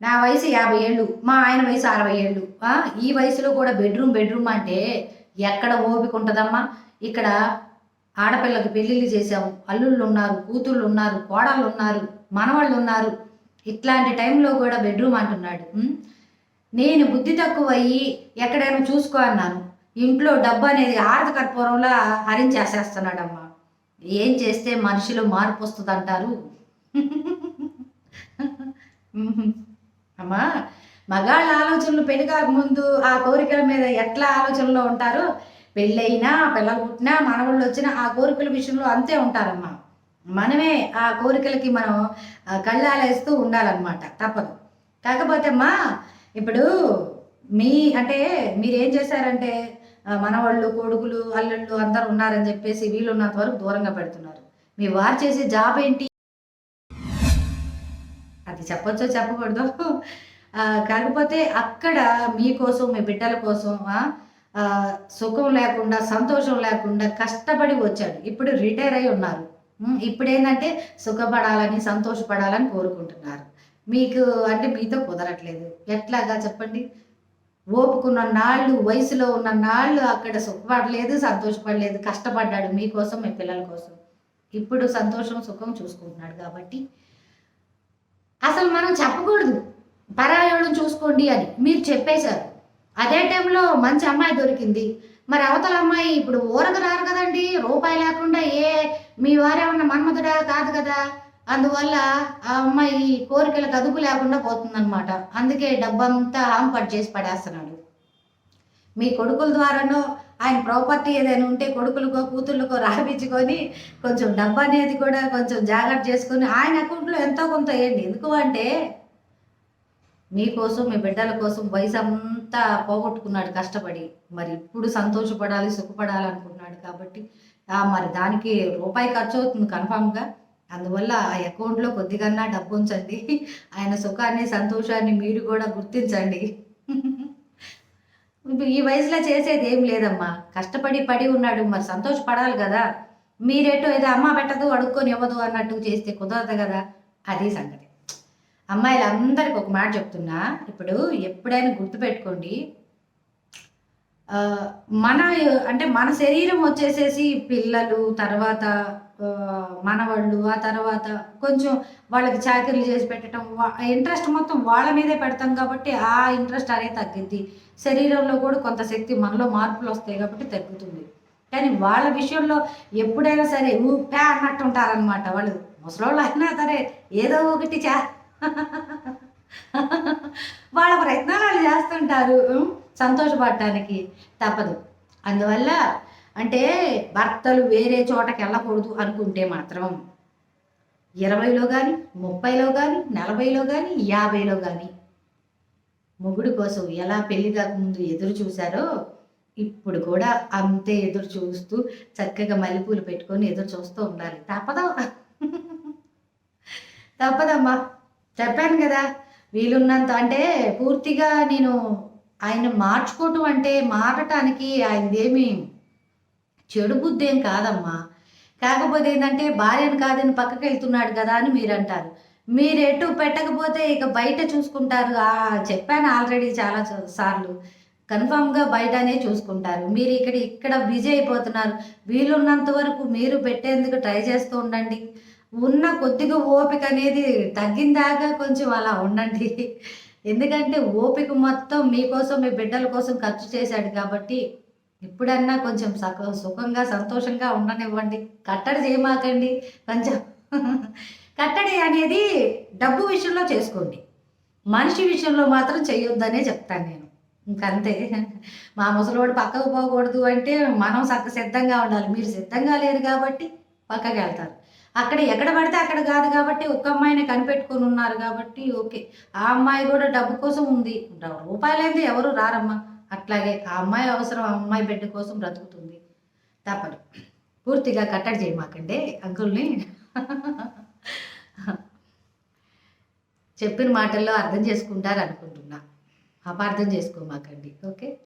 నా వయసు 50 ఏళ్ళు. మా ఆయన వయసు 60 ఏళ్ళు. ఈ వయసులో కూడా బెడ్‌రూమ్ అంటే ఎక్కడ ఓపిక ఉంటదమ్మా? ఇక్కడ ఆడపిల్లకి పెళ్ళిళ్ళు చేసాము. అల్లుళ్ళున్నారు, కూతుళ్ళున్నారు, కోడళ్ళున్నారు, మనవళ్ళున్నారు. ఇట్లాంటి టైంలో కూడా బెడ్‌రూమ్ అంటున్నాడు. నేను బుద్ధి తక్కువయ్యి ఎక్కడైనా చూసుకో అన్నాను. ఇంట్లో డబ్బనేది ఆరతి కర్పూరంలా హరించేసేస్తున్నాడమ్మా. ఏం చేస్తే మనిషిలో మార్పొస్తదంటారు? హుహు. అమ్మా, మగాళ్ళ ఆలోచనలు పెళ్లి కాకముందు ఆ కోరికల మీద ఎట్లా ఆలోచనలో ఉంటారో, పెళ్ళయినా, పిల్లలు పుట్టినా, మనవళ్ళొచ్చినా ఆ కోరికల విషయంలో అంతే ఉంటారమ్మా. మనమే ఆ కోరికలకి మనం కళ్ళాలేస్తూ ఉండాలనమాట. తప్పదు. కాకపోతే అమ్మా, ఇప్పుడు మీ అంటే మీరేం చేశారంటే మనవళ్ళు, కొడుకులు, అల్లుళ్ళు అందరూ ఉన్నారని చెప్పేసి వీలున్నంత వరకు దూరంగా పెడుతున్నారు. మీ వారు చేసే జాబ్ ఏంటి? అది చెప్పొచ్చో చెప్పకూడదో కాకపోతే అక్కడ మీకోసం, మీ బిడ్డల కోసం సుఖం లేకుండా, సంతోషం లేకుండా కష్టపడి వచ్చాడు. ఇప్పుడు రిటైర్ అయ్యి ఉన్నారు. ఇప్పుడేందంటే సుఖపడాలని, సంతోషపడాలని కోరుకుంటున్నారు. మీకు అంటే మీతో కుదరట్లేదు. ఎట్లాగా చెప్పండి? ఓపుకున్న నాళ్ళు, వయసులో ఉన్న నాళ్ళు అక్కడ సుఖపడలేదు, సంతోషపడలేదు. కష్టపడ్డాడు మీకోసం, మీ పిల్లల కోసం. ఇప్పుడు సంతోషం, సుఖం చూసుకుంటున్నాడు కాబట్టి అసలు మనం చెప్పకూడదు. పరాయోళ్ళని చూసుకోండి అని. మీరు చెప్పేశారు. అదే టైంలో మంచి అమ్మాయి దొరికింది. మరి అవతల అమ్మాయి ఇప్పుడు ఊరకు రారు కదండీ! రూపాయి లేకుండా మీ వారేమన్నా మన్మధుడా? కాదు కదా! అందువల్ల ఆ అమ్మాయి కోరికలకు అదుపు లేకుండా పోతుందనమాట. అందుకే డబ్బంతా హాంపట్ చేసి పడేస్తున్నాడు. మీ కొడుకుల ద్వారానో ఆయన ప్రాపర్టీ ఏదైనా ఉంటే కొడుకులకో, కూతుర్లకో రాపిచ్చుకొని కొంచెం డబ్బనేది కూడా కొంచెం జాగ్రత్త చేసుకొని ఆయన అకౌంట్‌లో ఎంతో కొంత ఎయండి. ఎందుకు అంటే మీకోసం, మీ బిడ్డల కోసం వయసంతా పోగొట్టుకున్నాడు కష్టపడి. మరి ఇప్పుడు సంతోషపడాలి, సుఖపడాలనుకుంటున్నాడు కాబట్టి మరి దానికి రూపాయి ఖర్చవుతుంది కన్ఫర్మ్‌గా. అందువల్ల ఆ అకౌంట్‌లో కొద్దిగన్నా డబ్బుంచండి. ఆయన సుఖాన్ని, సంతోషాన్ని మీరు కూడా గుర్తించండి. ఇప్పుడు ఈ వయసులో చేసేది ఏం లేదమ్మా. కష్టపడి పడి ఉన్నాడు. మరి సంతోషపడాలి గదా! మీరేటో ఏదో అమ్మ పెట్టదు, అడుక్కొని ఇవ్వదు అన్నట్టు చేస్తే కుదరదు గదా! అది సంగతి. అమ్మాయిలందరికి ఒక మాట చెప్తున్నా. ఇప్పుడు ఎప్పుడైనా గుర్తుపెట్టుకోండి. మన అంటే మన శరీరం వచ్చేసేసి పిల్లలు, తర్వాత మనవళ్ళు, ఆ తర్వాత కొంచెం వాళ్ళకి చాకిరీలు చేసి పెట్టడం, ఇంట్రెస్ట్ మొత్తం వాళ్ళ మీదే పెడతాం కాబట్టి ఆ ఇంట్రెస్ట్ అనేది తగ్గిద్ది. శరీరంలో కూడా కొంత శక్తి మనలో మార్పులొస్తాయి కాబట్టి తగ్గుతుంది. కానీ వాళ్ళ విషయంలో ఎప్పుడైనా సరే ఊప్పే అన్నట్టు ఉంటారనమాట వాళ్ళు. ముసలోళ్ళయినా సరే ఏదో ఒకటి వాళ్ళ ప్రయత్నాలు వాళ్ళు చేస్తుంటారు. సంతోషపడటానికి తప్పదు. అందువల్ల అంటే భర్తలు వేరే చోటకెళ్ళకూడదు అనుకుంటే మాత్రం 20లో గాని, 30లో గాని, 40లో గాని, 50లో గాని మొగుడు కోసం ఎలా పెళ్లి కాకముందు ఎదురు చూశారో ఇప్పుడు కూడా అంతే ఎదురు చూస్తూ చక్కగా మల్లెపూలు పెట్టుకొని ఎదురు చూస్తూ ఉండాలి. తప్పదమ్మా. చెప్పాను గదా! వీలున్నంత అంటే పూర్తిగా నేను ఆయన మార్చుకోవటం అంటే మారటానికి ఆయనదేమి చెడు బుద్ధేం కాదమ్మా. కాకపోతే ఏందంటే భార్యను కాదని పక్కకెళ్తున్నాడు గదా అని మీరంటారు. మీరెటు పెట్టకపోతే ఇక బయట చూసుకుంటారు. చెప్పాను ఆల్రెడీ చాలా సార్లు. కన్ఫర్మ్‌గా బయటనే చూసుకుంటారు. మీరు ఇక్కడ బిజీ అయిపోతున్నారు. వీలున్నంత వరకు మీరు పెట్టేందుకు ట్రై చేస్తూ ఉండండి. ఉన్న కొద్దిగా ఓపిక అనేది తగ్గిందాకా కొంచెం అలా ఉండండి. ఎందుకంటే ఓపిక మొత్తం మీకోసం, మీ బిడ్డల కోసం ఖర్చు చేశాడు కాబట్టి, ఇప్పుడన్నా కొంచెం సుఖంగా, సంతోషంగా ఉండనివ్వండి. కట్టడి చేయమాకండి. కొంచెం కట్టడి అనేది డబ్బు విషయంలో చేసుకోండి. మనిషి విషయంలో మాత్రం చేయొద్దనే చెప్తాను నేను. ఇంకంతే. మా ముసలోడు పక్కకు పోకూడదు అంటే మనం సిద్ధంగా ఉండాలి. మీరు సిద్ధంగా లేరు కాబట్టి పక్కకెళ్తారు. ఎక్కడ పడితే అక్కడ కాదు కాబట్టి ఒక్క అమ్మాయినే కనిపెట్టుకొని ఉన్నారు కాబట్టి ఓకే. ఆ అమ్మాయి కూడా డబ్బు కోసం ఉంది. రూపాయలేంది ఎవరు రారమ్మా. అట్లాగే ఆ అమ్మాయి అవసరం ఆ అమ్మాయి బిడ్డ కోసం బ్రతుకుతుంది. తప్పదు. పూర్తిగా కట్టడి చేయమాకండి అంకుల్‌ని. చెప్పిన మాటల్లో అర్థం చేసుకుంటారనుకుంటున్నా. అపార్థం చేసుకోమాకండి. ఓకే.